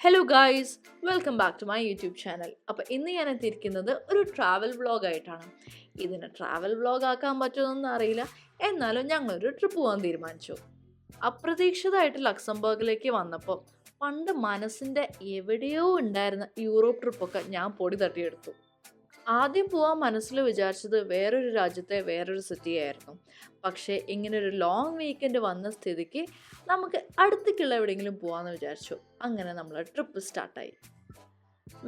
Hello guys, welcome back to my YouTube channel. അപ്പോൾ ഇന്ന് ഞാൻ എത്തിയിരിക്കുന്നത് ഒരു ട്രാവൽ വ്ളോഗായിട്ടാണ്. ഇതിന് ട്രാവൽ വ്ളോഗ് ആക്കാൻ പറ്റുമെന്നൊന്നും അറിയില്ല, എന്നാലും ഞങ്ങളൊരു ട്രിപ്പ് പോകാൻ തീരുമാനിച്ചു. അപ്രതീക്ഷിതമായിട്ട് ലക്സംബർഗിലേക്ക് വന്നപ്പോൾ പണ്ട് മനസ്സിൻ്റെ എവിടെയോ ഉണ്ടായിരുന്ന യൂറോപ്പ് ട്രിപ്പൊക്കെ ഞാൻ പൊടി തട്ടിയെടുത്തു. ആദ്യം പോവാൻ മനസ്സിൽ വിചാരിച്ചത് വേറൊരു രാജ്യത്തെ വേറൊരു സിറ്റി ആയിരുന്നു. പക്ഷേ ഇങ്ങനൊരു ലോങ് വീക്കെൻഡ് വന്ന സ്ഥിതിക്ക് നമുക്ക് അടുത്തേക്കുള്ള എവിടെയെങ്കിലും പോകാമെന്ന് വിചാരിച്ചു. അങ്ങനെ നമ്മൾ ട്രിപ്പ് സ്റ്റാർട്ടായി.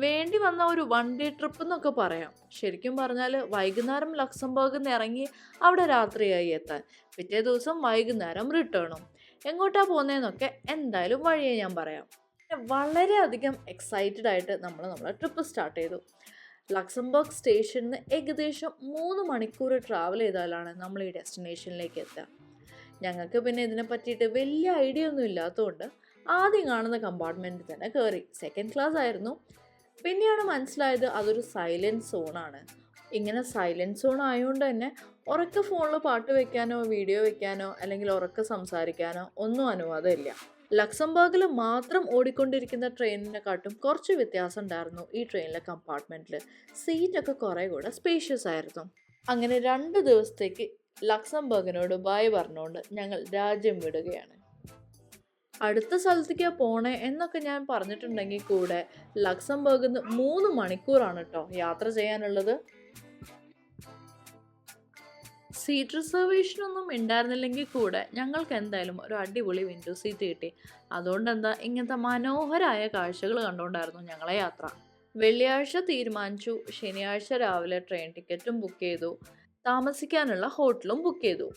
വേണ്ടി വന്ന ഒരു വൺ ഡേ ട്രിപ്പ് എന്നൊക്കെ പറയാം. ശരിക്കും പറഞ്ഞാൽ വൈകുന്നേരം ലക്സംബർഗിൽ നിന്ന് ഇറങ്ങി അവിടെ രാത്രിയായി എത്താൻ. പിറ്റേ ദിവസം വൈകുന്നേരം റിട്ടേണും. എങ്ങോട്ടാ പോകുന്നതെന്നൊക്കെ എന്തായാലും വഴിയെ ഞാൻ പറയാം. വളരെയധികം എക്സൈറ്റഡ് ആയിട്ട് നമ്മളെ ട്രിപ്പ് സ്റ്റാർട്ട് ചെയ്തു. ലക്സംബർഗ് സ്റ്റേഷനിൽ നിന്ന് ഏകദേശം 3 മണിക്കൂർ ട്രാവൽ ചെയ്താലാണ് നമ്മൾ ഈ ഡെസ്റ്റിനേഷനിലേക്ക് എത്തുക. ഞങ്ങൾക്ക് പിന്നെ ഇതിനെ പറ്റിയിട്ട് വലിയ ഐഡിയ ഒന്നും ഇല്ലാത്തതുകൊണ്ട് ആദ്യം കാണുന്ന കമ്പാർട്ട്മെൻറ്റിൽ തന്നെ കയറി. സെക്കൻഡ് ക്ലാസ് ആയിരുന്നു. പിന്നെയാണ് മനസ്സിലായത് അതൊരു സൈലൻറ്റ് സോണാണ്. ഇങ്ങനെ സൈലൻറ്റ് സോൺ ആയതുകൊണ്ട് തന്നെ ഉറക്കെ ഫോണിൽ പാട്ട് വെക്കാനോ വീഡിയോ വെക്കാനോ അല്ലെങ്കിൽ ഉറക്കെ സംസാരിക്കാനോ ഒന്നും അനുവാദമില്ല. ലക്സംബർഗിൽ മാത്രം ഓടിക്കൊണ്ടിരിക്കുന്ന ട്രെയിനിനെക്കാട്ടും കുറച്ച് വ്യത്യാസം ഉണ്ടായിരുന്നു ഈ ട്രെയിനിലെ കമ്പാർട്ട്മെൻറ്റിൽ. സീറ്റൊക്കെ കുറേ കൂടെ സ്പേഷ്യസ് ആയിരുന്നു. അങ്ങനെ 2 ദിവസത്തേക്ക് ലക്സംബർഗിനോട് ബൈ പറഞ്ഞുകൊണ്ട് ഞങ്ങൾ രാജ്യം വിടുകയാണ്. അടുത്ത സ്ഥലത്തേക്കാണ് പോണേ എന്നൊക്കെ ഞാൻ പറഞ്ഞിട്ടുണ്ടെങ്കിൽ കൂടെ ലക്സംബർഗിൽ നിന്ന് 3 മണിക്കൂറാണ് കേട്ടോ യാത്ര ചെയ്യാനുള്ളത്. സീറ്റ് റിസർവേഷൻ ഒന്നും ഉണ്ടായിരുന്നില്ലെങ്കിൽ കൂടെ ഞങ്ങൾക്ക് എന്തായാലും ഒരു അടിപൊളി വിൻഡോ സീറ്റ് കിട്ടി. അതുകൊണ്ട് ഇങ്ങനത്തെ മനോഹരമായ കാഴ്ചകൾ കണ്ടുകൊണ്ടായിരുന്നു ഞങ്ങളെ യാത്ര. വെള്ളിയാഴ്ച തീരുമാനിച്ചു. ശനിയാഴ്ച രാവിലെ ട്രെയിൻ ടിക്കറ്റും ബുക്ക് ചെയ്തു. താമസിക്കാനുള്ള ഹോട്ടലും ബുക്ക് ചെയ്തു.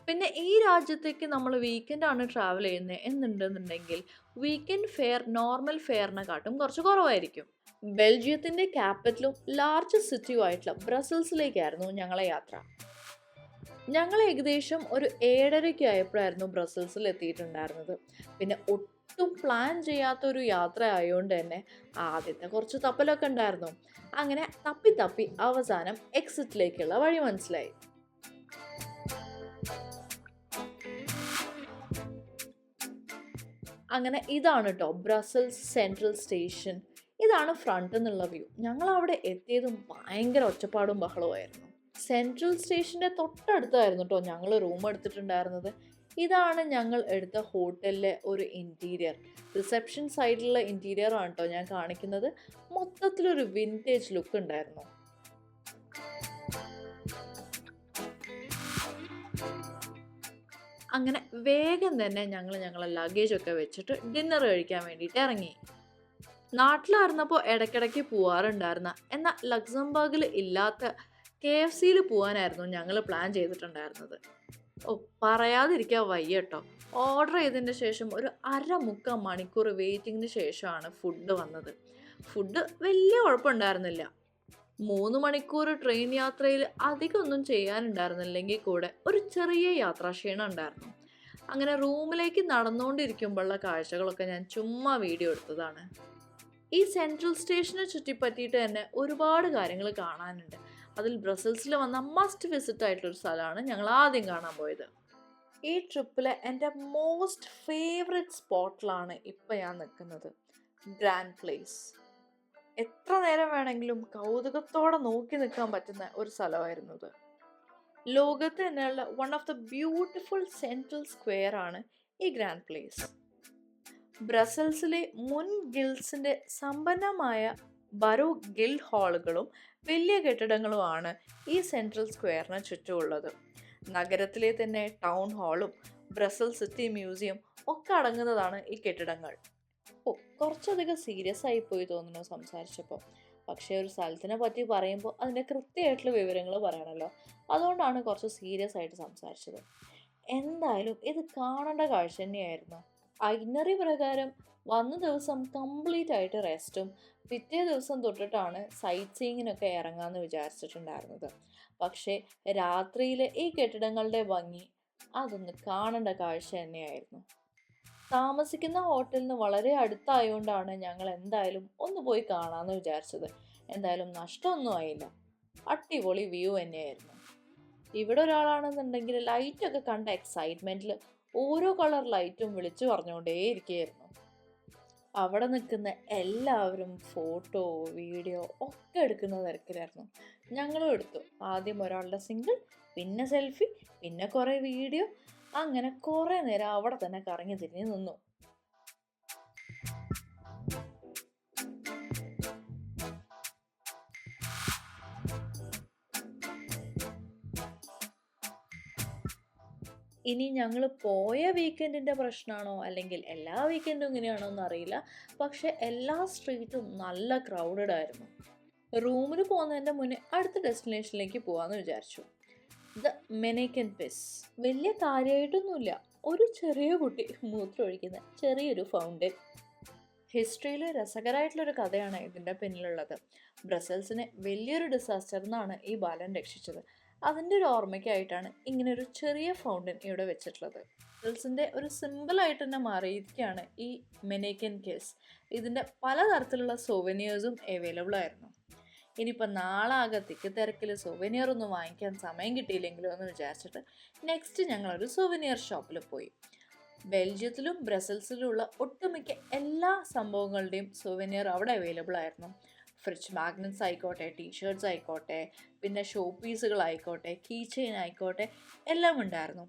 പിന്നെ ഈ രാജ്യത്തേക്ക് നമ്മൾ വീക്കെൻഡാണ് ട്രാവൽ ചെയ്യുന്നത് എന്നുണ്ടെന്നുണ്ടെങ്കിൽ വീക്കെൻഡ് ഫെയർ നോർമൽ ഫെയറിനെക്കാട്ടും കുറച്ച് കുറവായിരിക്കും. ബെൽജിയത്തിൻ്റെ ക്യാപിറ്റലും ലാർജ് സിറ്റിയുമായിട്ടുള്ള ബ്രസൽസിലേക്കായിരുന്നു ഞങ്ങളെ യാത്ര. ഞങ്ങൾ ഏകദേശം ഒരു 7:30 ആയപ്പോഴായിരുന്നു ബ്രസൽസിൽ എത്തിയിട്ടുണ്ടായിരുന്നത്. പിന്നെ ഒട്ടും പ്ലാൻ ചെയ്യാത്തൊരു യാത്ര ആയതുകൊണ്ട് തന്നെ ആദ്യത്തെ കുറച്ച് തപ്പലൊക്കെ ഉണ്ടായിരുന്നു. അങ്ങനെ തപ്പി അവസാനം എക്സിറ്റിലേക്കുള്ള വഴി മനസ്സിലായി. അങ്ങനെ ഇതാണ് കേട്ടോ ബ്രസൽസ് സെൻട്രൽ സ്റ്റേഷൻ. ഇതാണ് ഫ്രണ്ട് എന്നുള്ള വ്യൂ. ഞങ്ങൾ അവിടെ എത്തിയതും ഭയങ്കര ഒച്ചപ്പാടും ബഹളവുമായിരുന്നു. സെൻട്രൽ സ്റ്റേഷൻ്റെ തൊട്ടടുത്തായിരുന്നു കേട്ടോ ഞങ്ങൾ റൂം എടുത്തിട്ടുണ്ടായിരുന്നത്. ഇതാണ് ഞങ്ങൾ എടുത്ത ഹോട്ടലിലെ ഒരു ഇൻറ്റീരിയർ. റിസപ്ഷൻ സൈഡിലുള്ള ഇൻറ്റീരിയർ ആണ് കേട്ടോ ഞാൻ കാണിക്കുന്നത്. മൊത്തത്തിലൊരു വിൻറ്റേജ് ലുക്ക് ഉണ്ടായിരുന്നു. അങ്ങനെ വേഗം തന്നെ ഞങ്ങളെ ലഗേജൊക്കെ വെച്ചിട്ട് ഡിന്നർ കഴിക്കാൻ വേണ്ടിയിട്ട് ഇറങ്ങി. നാട്ടിലായിരുന്നപ്പോൾ ഇടയ്ക്കിടയ്ക്ക് പോവാറുണ്ടായിരുന്ന എന്നാൽ ലക്സംബർഗിൽ ഇല്ലാത്ത KFCയിൽ പോകാനായിരുന്നു ഞങ്ങൾ പ്ലാൻ ചെയ്തിട്ടുണ്ടായിരുന്നത്. പറയാതിരിക്കാൻ വയ്യ കേട്ടോ. ഓർഡർ ചെയ്തതിന് ശേഷം ഒരു 1/2 മണിക്കൂർ വെയിറ്റിങ്ങിന് ശേഷമാണ് ഫുഡ് വന്നത്. ഫുഡ് വലിയ കുഴപ്പമുണ്ടായിരുന്നില്ല. 3 മണിക്കൂർ ട്രെയിൻ യാത്രയിൽ അധികമൊന്നും ചെയ്യാനുണ്ടായിരുന്നില്ലെങ്കിൽ കൂടെ ഒരു ചെറിയ യാത്രാക്ഷീണം ഉണ്ടായിരുന്നു. അങ്ങനെ റൂമിലേക്ക് നടന്നുകൊണ്ടിരിക്കുമ്പോഴുള്ള കാഴ്ചകളൊക്കെ ഞാൻ ചുമ്മാ വീഡിയോ എടുത്തതാണ്. ഈ സെൻട്രൽ സ്റ്റേഷനെ ചുറ്റിപ്പറ്റിയിട്ട് തന്നെ ഒരുപാട് കാര്യങ്ങൾ കാണാനുണ്ട്. അതിൽ ബ്രസൽസിൽ വന്ന മസ്റ്റ് വിസിറ്റ് ആയിട്ടുള്ളൊരു സ്ഥലമാണ് ഞങ്ങൾ ആദ്യം കാണാൻ പോയത്. ഈ ട്രിപ്പിലെ എൻ്റെ മോസ്റ്റ് ഫേവറേറ്റ് സ്പോട്ടിലാണ് ഇപ്പം ഞാൻ നിൽക്കുന്നത്, ഗ്രാൻഡ് പ്ലേസ്. എത്ര നേരം വേണമെങ്കിലും കൗതുകത്തോടെ നോക്കി നിൽക്കാൻ പറ്റുന്ന ഒരു സ്ഥലമായിരുന്നു ഇത്. ലോകത്ത് തന്നെയുള്ള one of the beautiful central square ആണ് ഈ ഗ്രാൻഡ് പ്ലേസ്. ബ്രസൽസിലെ മുൻ ഗിൽഡ്സിൻ്റെ സമ്പന്നമായ ബറോ ഗിൽഡ് ഹാളുകളും വലിയ കെട്ടിടങ്ങളുമാണ് ഈ സെൻട്രൽ സ്ക്വയറിന് ചുറ്റുമുള്ളത്. നഗരത്തിലെ തന്നെ ടൗൺ ഹാളും ബ്രസൽ സിറ്റി മ്യൂസിയം ഒക്കെ അടങ്ങുന്നതാണ് ഈ കെട്ടിടങ്ങൾ. കുറച്ചധികം സീരിയസ് ആയി പോയി തോന്നുന്നു സംസാരിച്ചപ്പോൾ. പക്ഷേ ഒരു സ്ഥലത്തിനെ പറ്റി പറയുമ്പോൾ അതിൻ്റെ കൃത്യമായിട്ടുള്ള വിവരങ്ങൾ പറയണമല്ലോ, അതുകൊണ്ടാണ് കുറച്ച് സീരിയസ് ആയിട്ട് സംസാരിച്ചത്. എന്തായാലും ഇത് കാണേണ്ട കാഴ്ച തന്നെയായിരുന്നു. ഐറ്റിനറി പ്രകാരം വന്ന ദിവസം കംപ്ലീറ്റ് ആയിട്ട് റെസ്റ്റും പിറ്റേ ദിവസം തൊട്ടിട്ടാണ് സൈറ്റ് സീയിങ്ങിനൊക്കെ ഇറങ്ങാമെന്ന് വിചാരിച്ചിട്ടുണ്ടായിരുന്നത്. പക്ഷേ രാത്രിയിലെ ഈ കെട്ടിടങ്ങളുടെ ഭംഗി അതൊന്ന് കാണേണ്ട കാഴ്ച തന്നെയായിരുന്നു. താമസിക്കുന്ന ഹോട്ടലിൽ നിന്ന് വളരെ അടുത്തായതുകൊണ്ടാണ് ഞങ്ങൾ എന്തായാലും ഒന്ന് പോയി കാണാമെന്ന് വിചാരിച്ചത്. എന്തായാലും നഷ്ടമൊന്നും ആയില്ല. അടിപൊളി വ്യൂ തന്നെയായിരുന്നു. ഇവിടെ ഒരാളാണെന്നുണ്ടെങ്കിൽ ലൈറ്റൊക്കെ കണ്ട എക്സൈറ്റ്മെൻറ്റിൽ ഓരോ കളർ ലൈറ്റും വിളിച്ചു പറഞ്ഞുകൊണ്ടേയിരിക്കുകയായിരുന്നു. അവിടെ നിൽക്കുന്ന എല്ലാവരും ഫോട്ടോ വീഡിയോ ഒക്കെ എടുക്കുന്ന തിരക്കിലായിരുന്നു. ഞങ്ങളും എടുത്തു. ആദ്യം ഒരാളുടെ സിംഗിൾ, പിന്നെ സെൽഫി, പിന്നെ കുറേ വീഡിയോ. അങ്ങനെ കുറേ നേരം അവിടെ തന്നെ കറങ്ങി തിരിഞ്ഞ് നിന്നു. ഇനി ഞങ്ങൾ പോയ വീക്കെൻഡിൻ്റെ പ്രശ്നമാണോ അല്ലെങ്കിൽ എല്ലാ വീക്കെൻഡും ഇങ്ങനെയാണോ എന്നറിയില്ല. പക്ഷെ എല്ലാ സ്ട്രീറ്റും നല്ല ക്രൗഡഡ് ആയിരുന്നു. റൂമിൽ പോകുന്നതിൻ്റെ മുന്നേ അടുത്ത ഡെസ്റ്റിനേഷനിലേക്ക് പോകാമെന്ന് വിചാരിച്ചു. ദ മെനേക്കൻ പിസ്. വലിയ കാര്യമായിട്ടൊന്നുമില്ല, ഒരു ചെറിയ കുട്ടി മൂത്രമൊഴിക്കുന്ന ചെറിയൊരു ഫൗണ്ടൻ. ഹിസ്റ്ററിയിൽ രസകരമായിട്ടുള്ളൊരു കഥയാണ് ഇതിൻ്റെ പിന്നിലുള്ളത്. ബ്രസൽസിനെ വലിയൊരു ഡിസാസ്റ്ററിൽ നിന്നാണ് ഈ ബാലൻ രക്ഷിച്ചത്. അതിൻ്റെ ഒരു ഓർമ്മയ്ക്കായിട്ടാണ് ഇങ്ങനെ ഒരു ചെറിയ ഫൗണ്ടൻ ഇവിടെ വെച്ചിട്ടുള്ളത്. ബ്രസൽസിൻ്റെ ഒരു സിമ്പിളായിട്ട് തന്നെ മാറിയിരിക്കുകയാണ് ഈ മെനേക്കൻ കേസ്. ഇതിൻ്റെ പലതരത്തിലുള്ള സോവനിയേഴ്സും അവൈലബിൾ ആയിരുന്നു. ഇനിയിപ്പോൾ നാളെ ആകെ തിരക്കിൽ സോവനിയർ ഒന്നും വാങ്ങിക്കാൻ സമയം കിട്ടിയില്ലെങ്കിലോ എന്ന് വിചാരിച്ചിട്ട് നെക്സ്റ്റ് ഞങ്ങളൊരു സോവനിയർ ഷോപ്പിൽ പോയി. ബെൽജിയത്തിലും ബ്രസൽസിലുള്ള ഒട്ടുമിക്ക എല്ലാ സംഭവങ്ങളുടെയും സോവനിയർ അവിടെ അവൈലബിൾ ആയിരുന്നു. ഫ്രിഡ്ജ് മാഗ്നറ്റ്സ് ആയിക്കോട്ടെ, ടീഷർട്ട്സ് ആയിക്കോട്ടെ, പിന്നെ ഷോ പീസുകളായിക്കോട്ടെ, കീ ചെയിൻ ആയിക്കോട്ടെ, എല്ലാം ഉണ്ടായിരുന്നു.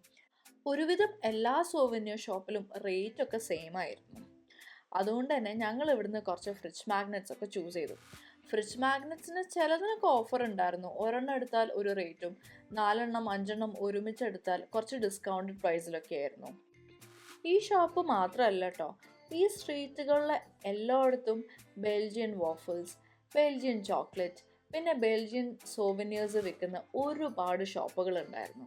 ഒരുവിധം എല്ലാ സോവനിയർ ഷോപ്പിലും റേറ്റൊക്കെ സെയിം ആയിരുന്നു. അതുകൊണ്ട് തന്നെ ഞങ്ങൾ ഇവിടുന്ന് കുറച്ച് ഫ്രിഡ്ജ് മാഗ്നറ്റ്സ് ഒക്കെ ചൂസ് ചെയ്തു. ഫ്രിഡ്ജ് മാഗ്നറ്റ്സിന് ചിലതിനൊക്കെ ഓഫർ ഉണ്ടായിരുന്നു. ഒരെണ്ണം എടുത്താൽ ഒരു റേറ്റും 4 5 ഒരുമിച്ചെടുത്താൽ കുറച്ച് ഡിസ്കൗണ്ടഡ് പ്രൈസിലൊക്കെ ആയിരുന്നു. ഈ ഷോപ്പ് മാത്രമല്ല കേട്ടോ, ഈ സ്ട്രീറ്റുകളിലെ എല്ലായിടത്തും ബെൽജിയൻ വാഫിൾസ്, ബെൽജിയൻ ചോക്ലേറ്റ്, പിന്നെ ബെൽജിയൻ സോവനിയേഴ്സ് വിൽക്കുന്ന ഒരുപാട് ഷോപ്പുകൾ ഉണ്ടായിരുന്നു.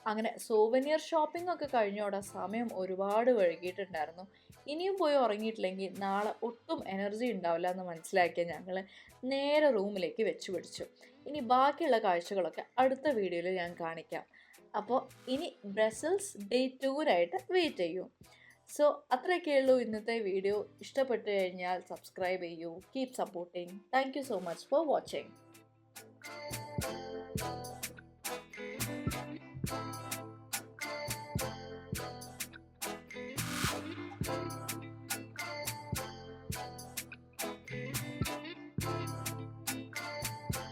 അങ്ങനെ സോവനിയർ ഷോപ്പിംഗ് ഒക്കെ കഴിഞ്ഞോടെ സമയം ഒരുപാട് വൈകിട്ടുണ്ടായിരുന്നു. ഇനിയും പോയി ഉറങ്ങിയിട്ടില്ലെങ്കിൽ നാളെ ഒട്ടും എനർജി ഉണ്ടാവില്ല എന്ന് മനസ്സിലാക്കിയ ഞങ്ങൾ നേരെ റൂമിലേക്ക് വെച്ച് പിടിച്ചു. ഇനി ബാക്കിയുള്ള കാഴ്ചകളൊക്കെ അടുത്ത വീഡിയോയിൽ ഞാൻ കാണിക്കാം. അപ്പോൾ ഇനി ബ്രസൽസ് ഡേ 2 വെയിറ്റ് ചെയ്യൂ. സോ അത്രയൊക്കെയുള്ളൂ ഇന്നത്തെ വീഡിയോ. ഇഷ്ടപ്പെട്ടു കഴിഞ്ഞാൽ സബ്സ്ക്രൈബ് ചെയ്യൂ. Keep supporting. Thank you so much for watching.